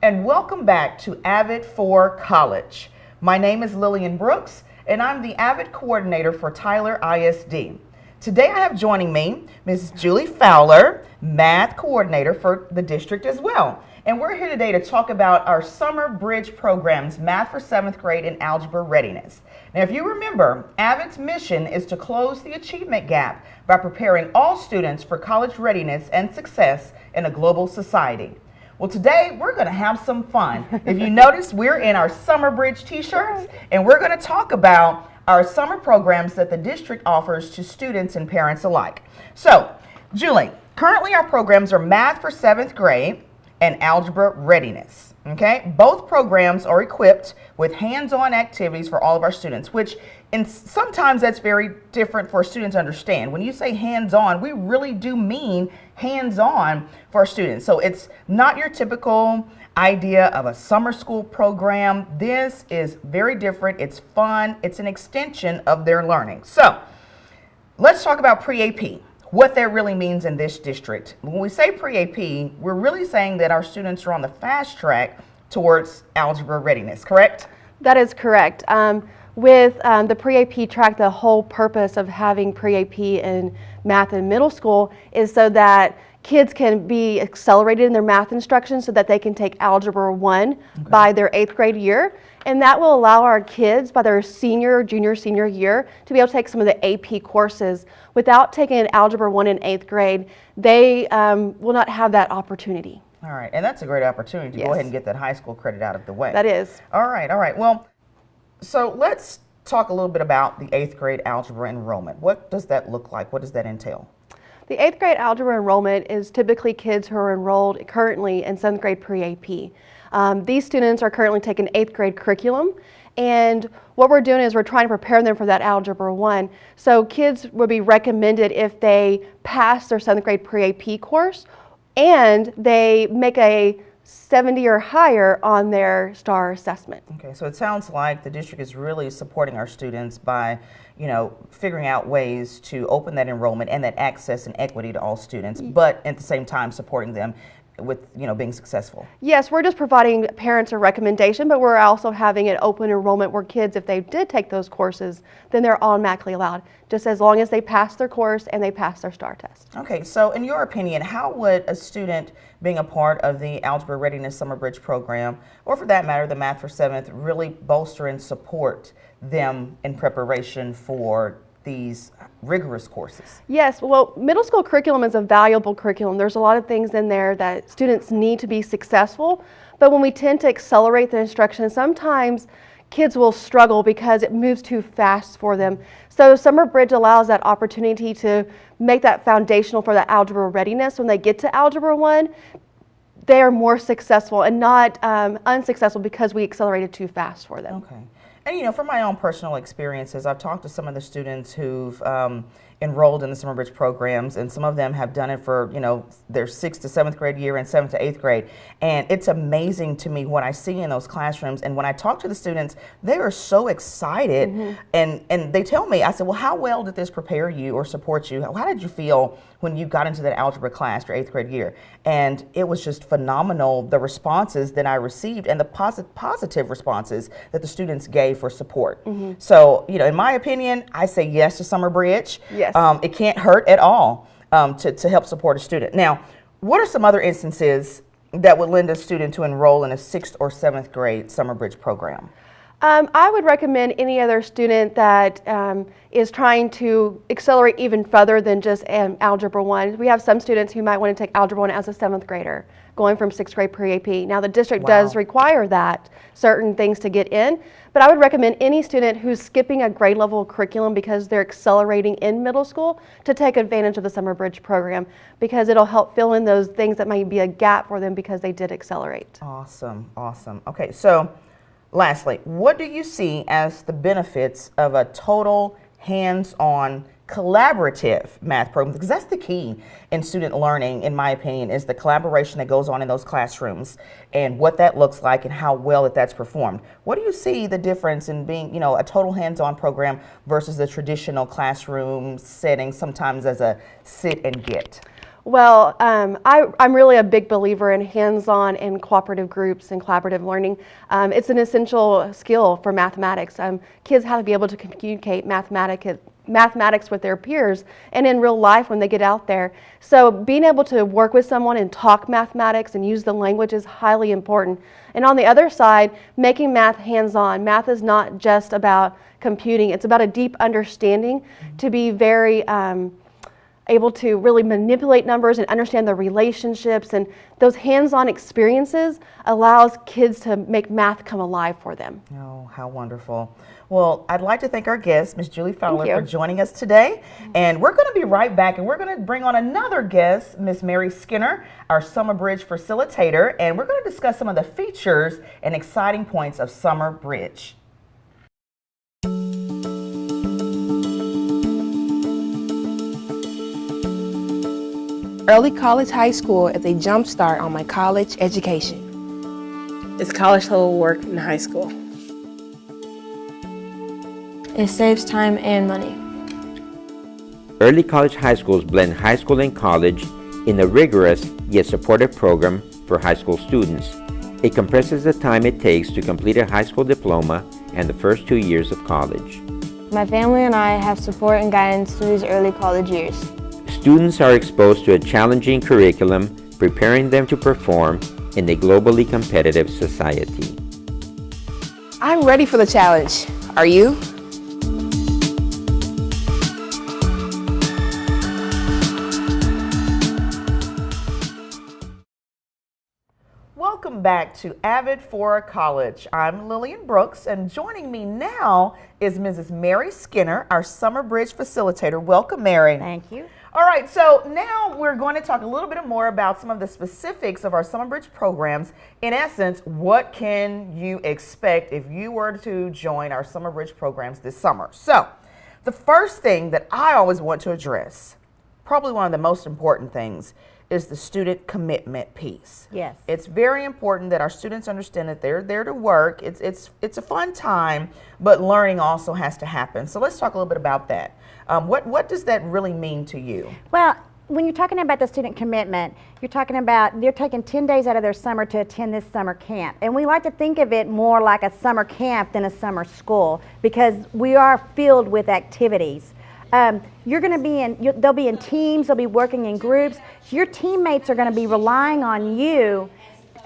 and welcome back to AVID for College. My name is Lillian Brooks, and I'm the AVID Coordinator for Tyler ISD. Today I have joining me Ms. Julie Fowler, Math Coordinator for the district as well. And we're here today to talk about our Summer Bridge programs, Math for 7th grade and Algebra Readiness. Now, if you remember, AVID's mission is to close the achievement gap by preparing all students for college readiness and success in a global society. Well, today we're going to have some fun. If you notice, we're in our Summer Bridge t-shirts, and we're going to talk about our summer programs that the district offers to students and parents alike. So, Julie, currently our programs are Math for 7th grade and Algebra Readiness. Okay, both programs are equipped with hands-on activities for all of our students, which sometimes that's very different for students to understand. When you say hands-on, we really do mean hands-on for our students. So it's not your typical idea of a summer school program. This is very different. It's fun. It's an extension of their learning. So let's talk about pre-AP. What that really means in this district. When we say pre-AP, we're really saying that our students are on the fast track towards algebra readiness, correct? That is correct. With the pre-AP track, the whole purpose of having pre-AP in math in middle school is so that kids can be accelerated in their math instruction so that they can take Algebra 1 by their 8th grade year. And that will allow our kids by their junior, senior year to be able to take some of the AP courses. Without taking an Algebra 1 in 8th grade, they will not have that opportunity. All right, and that's a great opportunity to go ahead and get that high school credit out of the way. That is. All right. Well, so let's talk a little bit about the 8th grade algebra enrollment. What does that look like? What does that entail? The 8th grade algebra enrollment is typically kids who are enrolled currently in 7th grade pre-AP. These students are currently taking 8th grade curriculum, and what we're doing is we're trying to prepare them for that Algebra 1. So kids would be recommended if they pass their 7th grade pre-AP course and they make a 70 or higher on their STAR assessment. Okay, so it sounds like the district is really supporting our students by, figuring out ways to open that enrollment and that access and equity to all students, but at the same time supporting them with, being successful. Yes, we're just providing parents a recommendation, but we're also having an open enrollment where kids, if they did take those courses, then they're automatically allowed, just as long as they pass their course and they pass their STAR test. Okay, so in your opinion, how would a student being a part of the Algebra Readiness Summer Bridge program, or for that matter, the Math for 7th, really bolster and support them in preparation for these rigorous courses? Yes, well, middle school curriculum is a valuable curriculum. There's a lot of things in there that students need to be successful, but when we tend to accelerate the instruction, sometimes kids will struggle because it moves too fast for them. So Summer Bridge allows that opportunity to make that foundational for that algebra readiness. When they get to Algebra 1, they are more successful and not unsuccessful because we accelerated too fast for them. Okay. And from my own personal experiences, I've talked to some of the students who've enrolled in the Summer Bridge programs, and some of them have done it for, their 6th to 7th grade year and 7th to 8th grade. And it's amazing to me what I see in those classrooms. And when I talk to the students, they are so excited. And they tell me, I said, well, how well did this prepare you or support you? How did you feel when you got into that algebra class your 8th grade year? And it was just phenomenal, the responses that I received and the positive responses that the students gave for support. So, in my opinion, I say yes to Summer Bridge. Yes. It can't hurt at all to help support a student. Now, what are some other instances that would lend a student to enroll in a 6th or 7th grade Summer Bridge program? I would recommend any other student that is trying to accelerate even further than just Algebra 1. We have some students who might want to take Algebra 1 as a 7th grader, going from 6th grade pre-AP. Now the district does require that, certain things to get in, but I would recommend any student who's skipping a grade level curriculum because they're accelerating in middle school to take advantage of the Summer Bridge program, because it'll help fill in those things that might be a gap for them because they did accelerate. Awesome. Okay, so lastly, what do you see as the benefits of a total hands-on collaborative math program? Because that's the key in student learning, in my opinion, is the collaboration that goes on in those classrooms and what that looks like and how well that's performed. What do you see the difference in being, a total hands-on program versus the traditional classroom setting, sometimes as a sit and get? Well, I'm really a big believer in hands-on and cooperative groups and collaborative learning. It's an essential skill for mathematics. Kids have to be able to communicate mathematics with their peers and in real life when they get out there. So being able to work with someone and talk mathematics and use the language is highly important. And on the other side, making math hands-on. Math is not just about computing. It's about a deep understanding to be very able to really manipulate numbers and understand the relationships, and those hands-on experiences allows kids to make math come alive for them. Oh, how wonderful. Well, I'd like to thank our guest, Ms. Julie Fowler, for joining us today. And we're going to be right back, and we're going to bring on another guest, Ms. Mary Skinner, our Summer Bridge Facilitator, and we're going to discuss some of the features and exciting points of Summer Bridge. Early college high school is a jump start on my college education. It's college level work in high school. It saves time and money. Early college high schools blend high school and college in a rigorous yet supportive program for high school students. It compresses the time it takes to complete a high school diploma and the first 2 years of college. My family and I have support and guidance through these early college years. Students are exposed to a challenging curriculum, preparing them to perform in a globally competitive society. I'm ready for the challenge. Are you? Welcome back to AVID for College. I'm Lillian Brooks, and joining me now is Mrs. Mary Skinner, our Summer Bridge Facilitator. Welcome, Mary. Thank you. All right, so now we're going to talk a little bit more about some of the specifics of our Summer Bridge programs. In essence, what can you expect if you were to join our Summer Bridge programs this summer? So, the first thing that I always want to address, probably one of the most important things, is the student commitment piece. Yes. It's very important that our students understand that they're there to work. It's a fun time, but learning also has to happen. So let's talk a little bit about that. What does that really mean to you? Well, when you're talking about the student commitment, you're talking about they're taking 10 days out of their summer to attend this summer camp. And we like to think of it more like a summer camp than a summer school, because we are filled with activities. You're going to be they'll be in teams, they'll be working in groups. So your teammates are going to be relying on you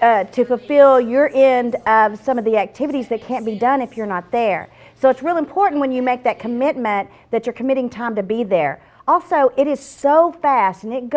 to fulfill your end of some of the activities that can't be done if you're not there. So it's real important when you make that commitment that you're committing time to be there. Also, it is so fast, and it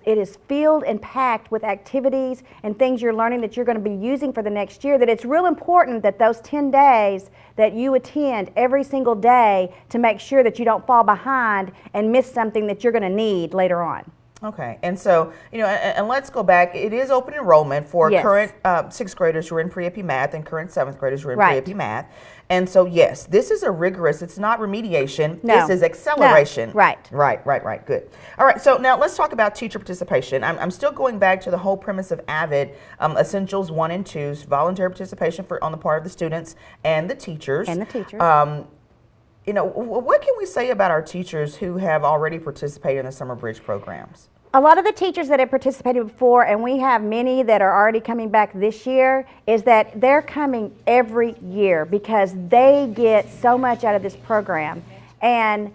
is filled and packed with activities and things you're learning that you're going to be using for the next year, that it's real important that those 10 days that you attend every single day to make sure that you don't fall behind and miss something that you're going to need later on. Okay, and so, and let's go back. It is open enrollment for current 6th graders who are in pre-AP math and current 7th graders who are in pre-AP math. And so, yes, this is a rigorous, it's not remediation, this is acceleration. No. Right. Right, good. All right, so now let's talk about teacher participation. I'm still going back to the whole premise of AVID, Essentials 1 and 2, voluntary participation on the part of the students and the teachers. And the teachers. What can we say about our teachers who have already participated in the Summer Bridge programs? A lot of the teachers that have participated before, and we have many that are already coming back this year, is that they're coming every year because they get so much out of this program. And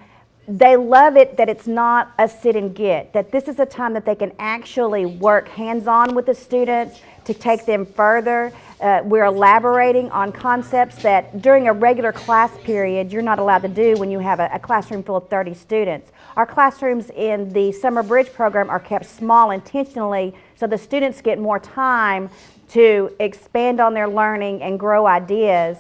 they love it that it's not a sit and get, that this is a time that they can actually work hands-on with the students to take them further. We're elaborating on concepts that during a regular class period you're not allowed to do when you have a classroom full of 30 students. Our classrooms in the Summer Bridge program are kept small intentionally so the students get more time to expand on their learning and grow ideas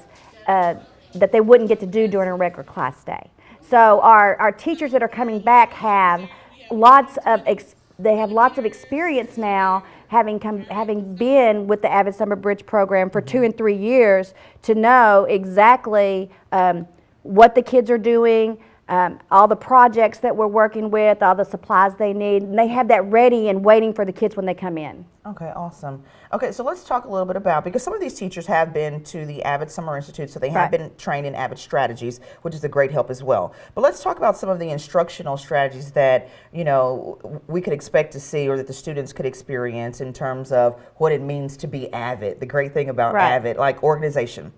that they wouldn't get to do during a regular class day. So our teachers that are coming back have lots of experience now, having been with the AVID Summer Bridge program for 2 and 3 years, to know exactly what the kids are doing, all the projects that we're working with, all the supplies they need, and they have that ready and waiting for the kids when they come in. Okay, awesome. Okay, so let's talk a little bit about, because some of these teachers have been to the AVID Summer Institute, so they have been trained in AVID strategies, which is a great help as well. But let's talk about some of the instructional strategies that, you know, we could expect to see or that the students could experience in terms of what it means to be AVID, the great thing about AVID, like organization.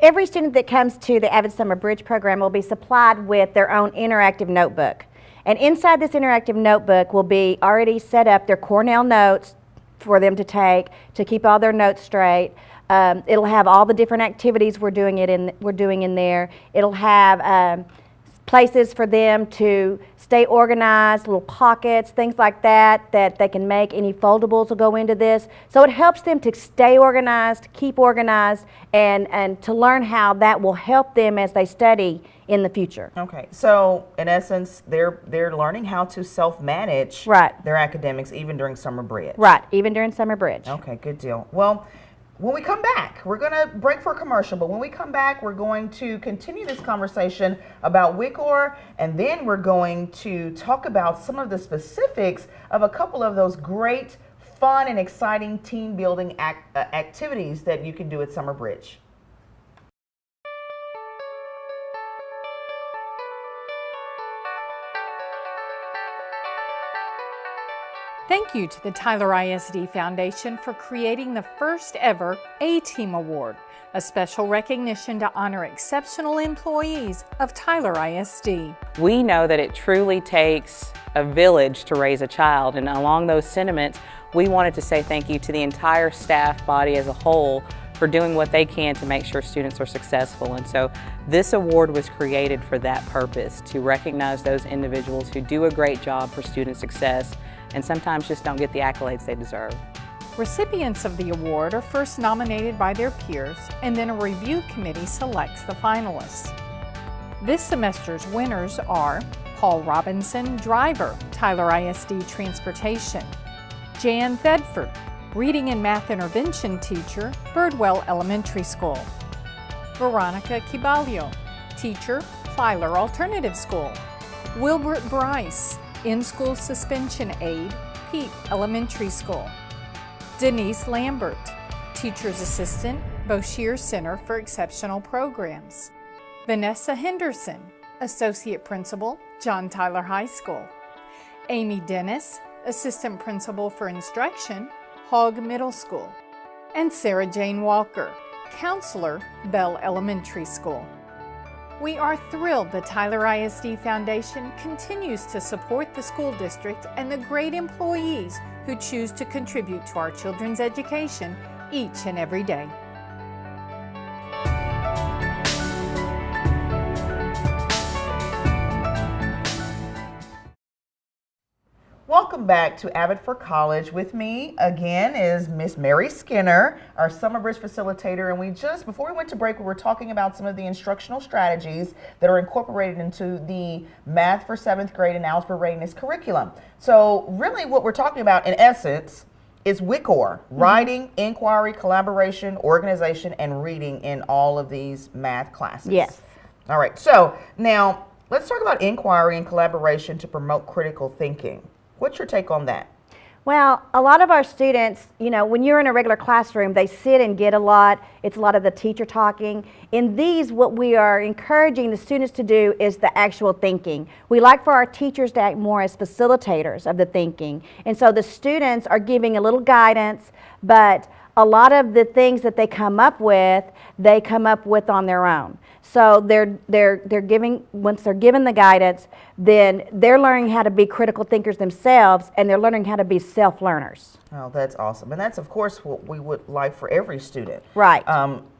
Every student that comes to the AVID Summer Bridge program will be supplied with their own interactive notebook. And inside this interactive notebook will be already set up their Cornell notes for them to take, to keep all their notes straight. It'll have all the different activities we're doing in there. It'll have places for them to stay organized, little pockets, things like that, that they can make. Any foldables will go into this. So it helps them to stay organized, keep organized, and to learn how that will help them as they study in the future. Okay, so in essence, they're learning how to self-manage their academics even during Summer Bridge. Right, even during Summer Bridge. Okay, good deal. Well, when we come back, we're going to break for a commercial, but when we come back, we're going to continue this conversation about WICOR, and then we're going to talk about some of the specifics of a couple of those great, fun, and exciting team building activities that you can do at Summer Bridge. Thank you to the Tyler ISD Foundation for creating the first ever A-Team Award, a special recognition to honor exceptional employees of Tyler ISD. We know that it truly takes a village to raise a child, and along those sentiments, we wanted to say thank you to the entire staff body as a whole for doing what they can to make sure students are successful. And so this award was created for that purpose, to recognize those individuals who do a great job for student success and sometimes just don't get the accolades they deserve. Recipients of the award are first nominated by their peers, and then a review committee selects the finalists. This semester's winners are Paul Robinson, driver, Tyler ISD Transportation; Jan Thedford, reading and math intervention teacher, Birdwell Elementary School; Veronica Quiballo, teacher, Plyler Alternative School; Wilbert Brice, in-school suspension aide, Peete Elementary School; Danice Lambert, teacher's assistant, Boshears Center for Exceptional Programs; Vanessa Henderson, associate principal, John Tyler High School; Aimee Danice, assistant principal for instruction, Hogg Middle School; and Sarah Jane Walker, counselor, Bell Elementary School. We are thrilled the Tyler ISD Foundation continues to support the school district and the great employees who choose to contribute to our children's education each and every day. Welcome back to AVID for College. With me again is Miss Mary Skinner, our Summer Bridge Facilitator, and before we went to break, we were talking about some of the instructional strategies that are incorporated into the Math for 7th grade and Algebra Readiness curriculum. So really what we're talking about in essence is WICOR, writing, inquiry, collaboration, organization, and reading in all of these math classes. Yes. All right, so now let's talk about inquiry and collaboration to promote critical thinking. What's your take on that? Well, a lot of our students, you know, when you're in a regular classroom, they sit and get a lot. It's a lot of the teacher talking. In these, what we are encouraging the students to do is the actual thinking. We like for our teachers to act more as facilitators of the thinking. And so the students are giving a little guidance, but a lot of the things that they come up with on their own. So they're giving, once they're given the guidance, then they're learning how to be critical thinkers themselves, and they're learning how to be self-learners. Oh, that's awesome. And that's, of course, what we would like for every student. Right.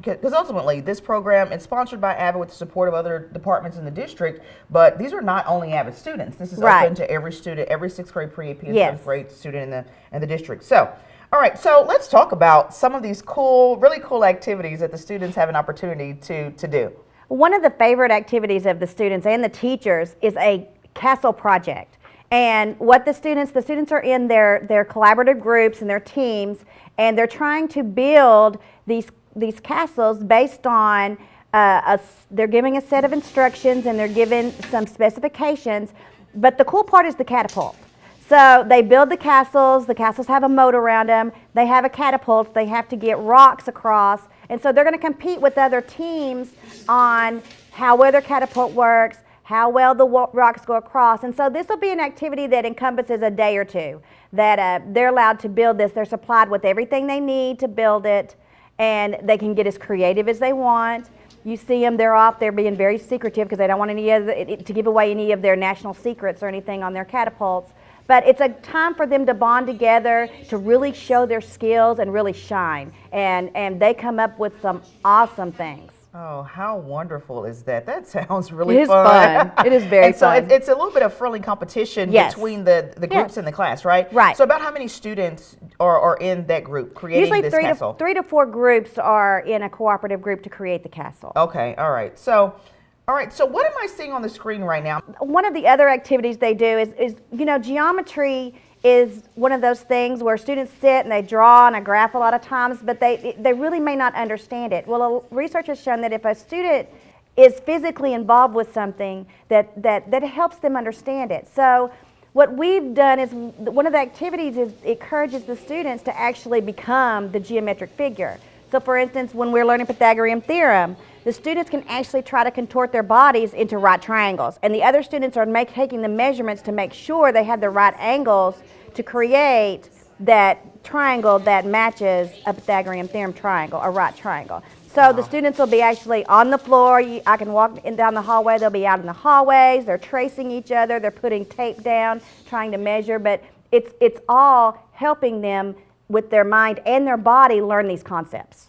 Because ultimately, this program is sponsored by AVID with the support of other departments in the district, but these are not only AVID students. This is open to every student, every 6th grade pre-AP and 7th grade student in the district. So, all right, so let's talk about some of these really cool activities that the students have an opportunity to do. One of the favorite activities of the students and the teachers is a castle project. And what the students are in their collaborative groups and their teams, and they're trying to build these castles based on they're giving a set of instructions and they're given some specifications, but the cool part is the catapult. So they build the castles have a moat around them, they have a catapult, they have to get rocks across, and so they're going to compete with other teams on how well their catapult works, how well the rocks go across. And so this will be an activity that encompasses a day or two, that they're allowed to build this. They're supplied with everything they need to build it, and they can get as creative as they want. You see them, they're being very secretive because they don't want to give away any of their national secrets or anything on their catapults. But it's a time for them to bond together, to really show their skills and really shine. And they come up with some awesome things. Oh, how wonderful is that? That sounds really fun. It is fun. It is very fun. So it's a little bit of friendly competition between the groups in the class, right? Right. So about how many students are in that group creating this castle? Usually 3 to 4 groups are in a cooperative group to create the castle. Okay, all right. So what am I seeing on the screen right now? One of the other activities they do is geometry is one of those things where students sit and they draw on a graph a lot of times, but they really may not understand it. Well, research has shown that if a student is physically involved with something, that helps them understand it. So what we've done is, one of the activities is encourages the students to actually become the geometric figure. So for instance, when we're learning Pythagorean theorem, the students can actually try to contort their bodies into right triangles. And the other students are taking the measurements to make sure they have the right angles to create that triangle that matches a Pythagorean theorem triangle, a right triangle. So the students will be actually on the floor. I can walk down the hallway. They'll be out in the hallways. They're tracing each other. They're putting tape down, trying to measure. But it's all helping them with their mind and their body learn these concepts.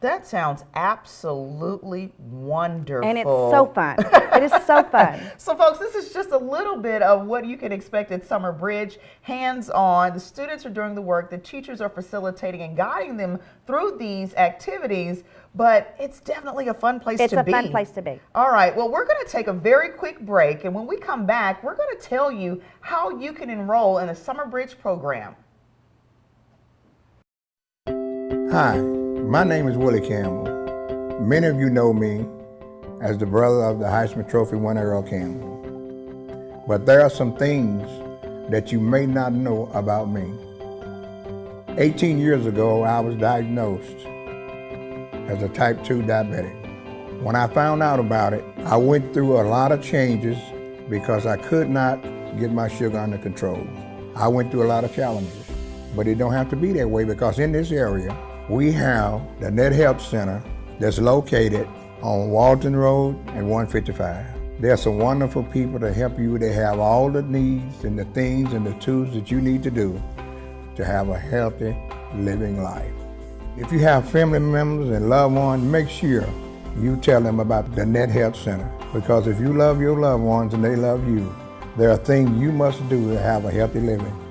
That sounds absolutely wonderful. And it's so fun. It is so fun. So folks, this is just a little bit of what you can expect at Summer Bridge. Hands-on, the students are doing the work, the teachers are facilitating and guiding them through these activities, but it's definitely a fun place to be. It's a fun place to be. All right, well, we're going to take a very quick break, and when we come back, we're going to tell you how you can enroll in a Summer Bridge program. Hi. My name is Willie Campbell. Many of you know me as the brother of the Heisman Trophy winner Earl Campbell. But there are some things that you may not know about me. 18 years ago, I was diagnosed as a type 2 diabetic. When I found out about it, I went through a lot of changes because I could not get my sugar under control. I went through a lot of challenges, but it don't have to be that way, because in this area, we have the Net Health Center that's located on Walton Road and 155. There's some wonderful people to help you. They have all the needs and the things and the tools that you need to do to have a healthy living life. If you have family members and loved ones, make sure you tell them about the Net Health Center, because if you love your loved ones and they love you, there are things you must do to have a healthy living.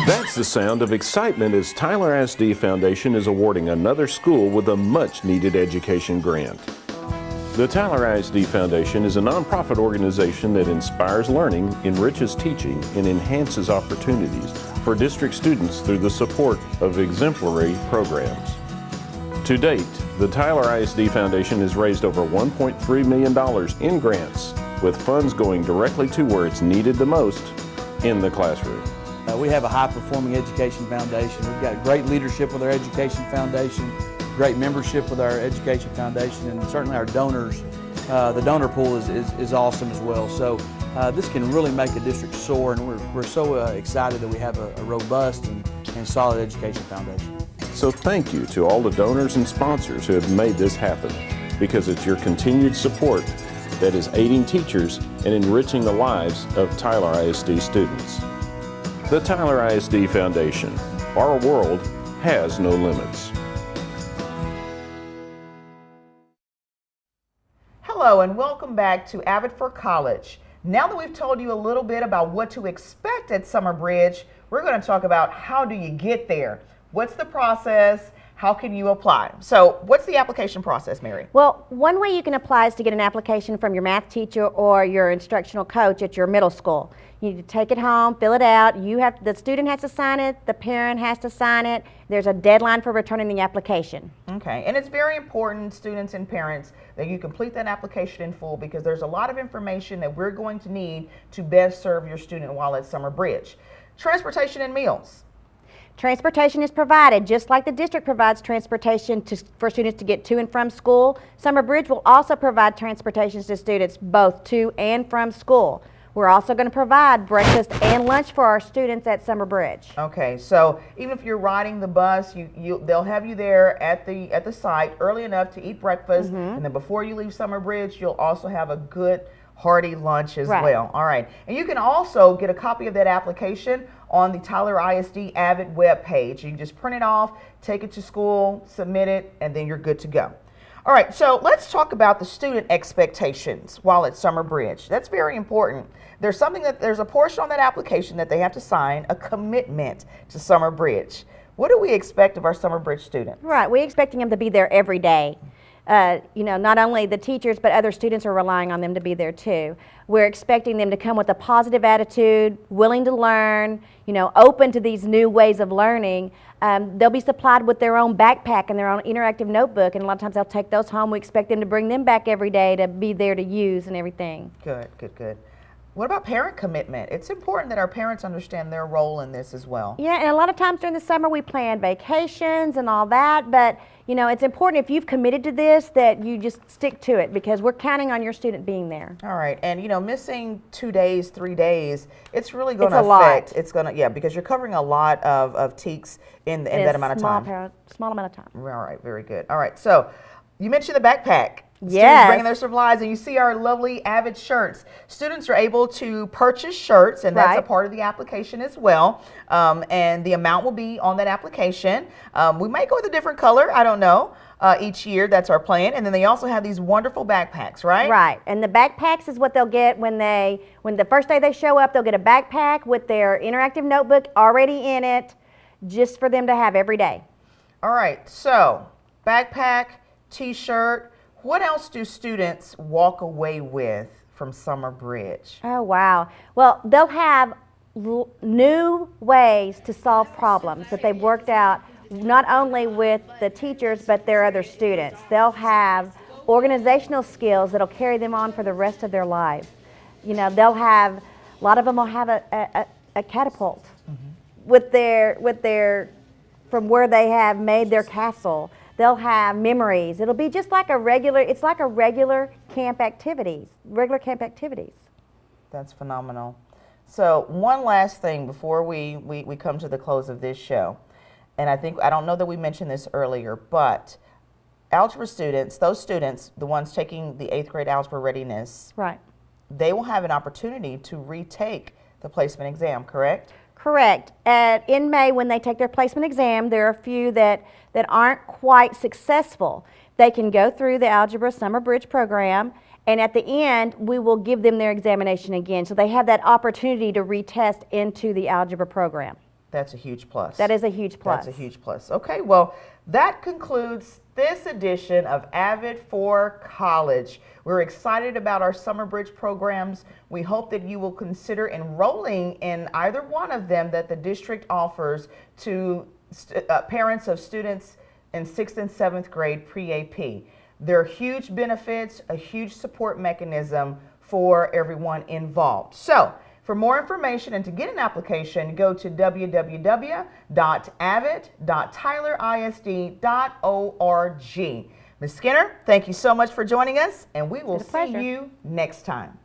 That's the sound of excitement as Tyler ISD Foundation is awarding another school with a much-needed education grant. The Tyler ISD Foundation is a nonprofit organization that inspires learning, enriches teaching, and enhances opportunities for district students through the support of exemplary programs. To date, the Tyler ISD Foundation has raised over $1.3 million in grants, with funds going directly to where it's needed the most, in the classroom. We have a high-performing education foundation. We've got great leadership with our education foundation, great membership with our education foundation, and certainly our donors. The donor pool is awesome as well. So this can really make a district soar, and we're so excited that we have a robust and solid education foundation. So thank you to all the donors and sponsors who have made this happen, because it's your continued support that is aiding teachers and enriching the lives of Tyler ISD students. The Tyler ISD Foundation. Our world has no limits. Hello and welcome back to AVID for College. Now that we've told you a little bit about what to expect at Summer Bridge, we're going to talk about how do you get there. What's the process? how can you apply? So what's the application process, Mary? Well, one way you can apply is to get an application from your math teacher or your instructional coach at your middle school. You need to take it home, fill it out. The student has to sign it, the parent has to sign it. There's a deadline for returning the application. Okay, and it's very important, students and parents, that you complete that application in full, because there's a lot of information that we're going to need to best serve your student while at Summer Bridge. Transportation and meals. Transportation is provided, just like the district provides transportation for students to get to and from school. Summer Bridge will also provide transportation to students both to and from school. We're also going to provide breakfast and lunch for our students at Summer Bridge. Okay, so even if you're riding the bus, they'll have you there at the site early enough to eat breakfast, and then before you leave Summer Bridge, you'll also have a good hearty lunch as well. All right, and you can also get a copy of that application on the Tyler ISD AVID web page. You can just print it off, take it to school, submit it, and then you're good to go. All right, so let's talk about the student expectations while at Summer Bridge. That's very important. There's a portion on that application that they have to sign, a commitment to Summer Bridge. What do we expect of our Summer Bridge students? Right, we're expecting them to be there every day. Not only the teachers, but other students are relying on them to be there too. We're expecting them to come with a positive attitude, willing to learn, open to these new ways of learning. They'll be supplied with their own backpack and their own interactive notebook, and a lot of times they'll take those home. We expect them to bring them back every day to be there to use and everything. Good, good, good. What about parent commitment? It's important that our parents understand their role in this as well. Yeah, and a lot of times during the summer we plan vacations and all that, but it's important if you've committed to this that you just stick to it, because we're counting on your student being there. All right, and missing 2 days, 3 days, it's really going to affect. It's going to, yeah, because you're covering a lot of TEKS in that amount of time. Small amount of time. All right, very good. All right, so you mentioned the backpack. Yes. Students bringing their supplies, and you see our lovely AVID shirts. Students are able to purchase shirts, and that's a part of the application as well. And the amount will be on that application. We might go with a different color, I don't know. Each year, that's our plan. And then they also have these wonderful backpacks, right? Right, and the backpacks is what they'll get when the first day they show up. They'll get a backpack with their interactive notebook already in it, just for them to have every day. All right, so backpack, t-shirt. What else do students walk away with from Summer Bridge? Oh, wow. Well, they'll have new ways to solve problems that they've worked out, not only with the teachers, but their other students. They'll have organizational skills that'll carry them on for the rest of their lives. They'll have, a lot of them will have a catapult with their, from where they have made their castle. They'll have memories. It'll be just like it's like a regular camp activities. That's phenomenal. So one last thing before we come to the close of this show. And I don't know that we mentioned this earlier, but algebra students, those students, the ones taking the 8th grade algebra readiness, they will have an opportunity to retake the placement exam, correct? Correct. In May, when they take their placement exam, there are a few that aren't quite successful. They can go through the Algebra Summer Bridge program, and at the end, we will give them their examination again. So they have that opportunity to retest into the algebra program. That's a huge plus. That is a huge plus. That's a huge plus. Okay, well, that concludes this edition of AVID for College. We're excited about our Summer Bridge programs. We hope that you will consider enrolling in either one of them that the district offers to parents of students in 6th and 7th grade pre-AP. There are huge benefits, a huge support mechanism for everyone involved. So, for more information and to get an application, go to www.avid.tylerisd.org. Ms. Skinner, thank you so much for joining us, and we will see you next time.